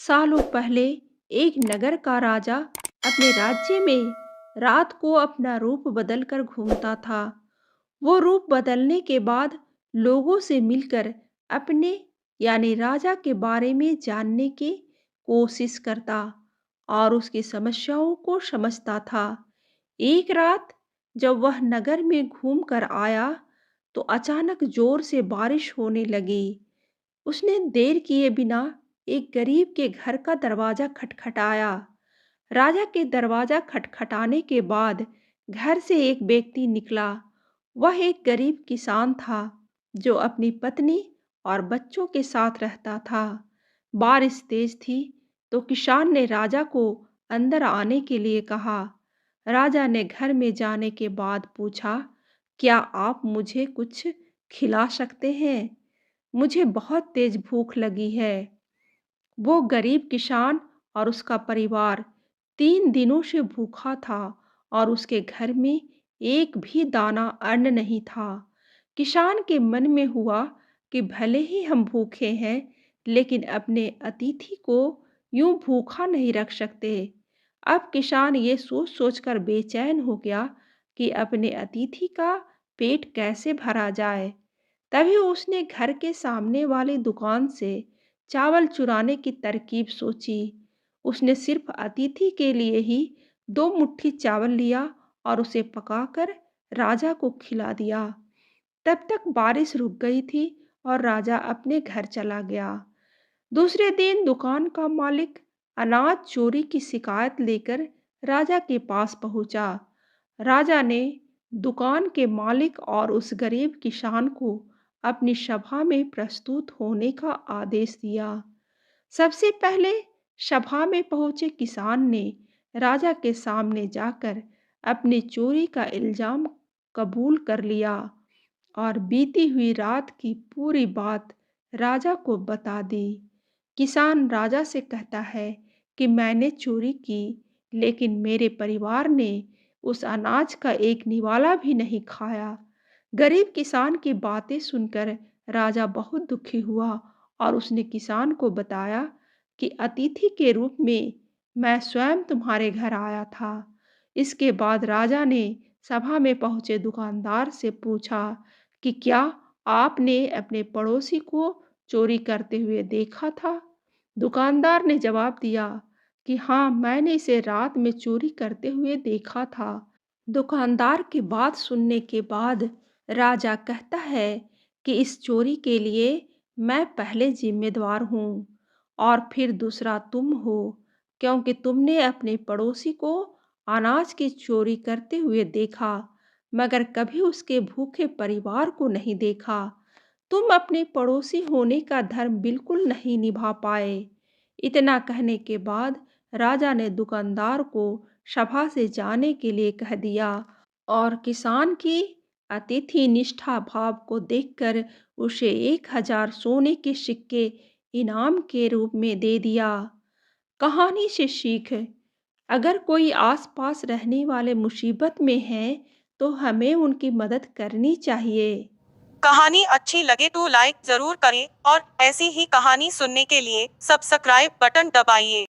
सालों पहले एक नगर का राजा अपने राज्य में रात को अपना रूप बदलकर घूमता था। वो रूप बदलने के बाद लोगों से मिलकर अपने यानी राजा के बारे में जानने की कोशिश करता और उसकी समस्याओं को समझता था। एक रात जब वह नगर में घूम कर आया तो अचानक जोर से बारिश होने लगी। उसने देर किए बिना एक गरीब के घर का दरवाजा खटखटाया। राजा के दरवाजा खटखटाने के बाद घर से एक व्यक्ति निकला। वह एक गरीब किसान था जो अपनी पत्नी और बच्चों के साथ रहता था। बारिश तेज थी तो किसान ने राजा को अंदर आने के लिए कहा। राजा ने घर में जाने के बाद पूछा, क्या आप मुझे कुछ खिला सकते हैं? मुझे बहुत तेज भूख लगी है। वो गरीब किसान और उसका परिवार 3 दिनों से भूखा था और उसके घर में एक भी दाना अन्न नहीं था। किसान के मन में हुआ कि भले ही हम भूखे हैं, लेकिन अपने अतिथि को यूं भूखा नहीं रख सकते। अब किसान ये सोच सोचकर बेचैन हो गया कि अपने अतिथि का पेट कैसे भरा जाए। तभी उसने घर के सामने वाली दुकान से चावल चुराने की तरकीब सोची। उसने सिर्फ अतिथि के लिए ही 2 मुट्ठी चावल लिया और उसे पकाकर राजा को खिला दिया। तब तक बारिश रुक गई थी और राजा अपने घर चला गया। दूसरे दिन दुकान का मालिक अनाज चोरी की शिकायत लेकर राजा के पास पहुंचा। राजा ने दुकान के मालिक और उस गरीब किसान को अपनी सभा में प्रस्तुत होने का आदेश दिया। सबसे पहले सभा में पहुंचे किसान ने राजा के सामने जाकर अपनी चोरी का इल्जाम कबूल कर लिया और बीती हुई रात की पूरी बात राजा को बता दी। किसान राजा से कहता है कि मैंने चोरी की, लेकिन मेरे परिवार ने उस अनाज का एक निवाला भी नहीं खाया। गरीब किसान की बातें सुनकर राजा बहुत दुखी हुआ और उसने किसान को बताया कि अतिथि के रूप में मैं स्वयं तुम्हारे घर आया था। इसके बाद राजा ने सभा में पहुंचे दुकानदार से पूछा कि क्या आपने अपने पड़ोसी को चोरी करते हुए देखा था? दुकानदार ने जवाब दिया कि हाँ, मैंने इसे रात में चोरी करते हुए देखा था। दुकानदार की बात सुनने के बाद राजा कहता है कि इस चोरी के लिए मैं पहले जिम्मेदार हूँ और फिर दूसरा तुम हो, क्योंकि तुमने अपने पड़ोसी को अनाज की चोरी करते हुए देखा, मगर कभी उसके भूखे परिवार को नहीं देखा। तुम अपने पड़ोसी होने का धर्म बिल्कुल नहीं निभा पाए। इतना कहने के बाद राजा ने दुकानदार को सभा से जाने के लिए कह दिया और किसान की अतिथि निष्ठा भाव को देखकर उसे 1000 सोने के सिक्के इनाम के रूप में दे दिया। कहानी से सीख, अगर कोई आसपास रहने वाले मुसीबत में हैं तो हमें उनकी मदद करनी चाहिए। कहानी अच्छी लगे तो लाइक जरूर करें और ऐसी ही कहानी सुनने के लिए सब्सक्राइब बटन दबाइए।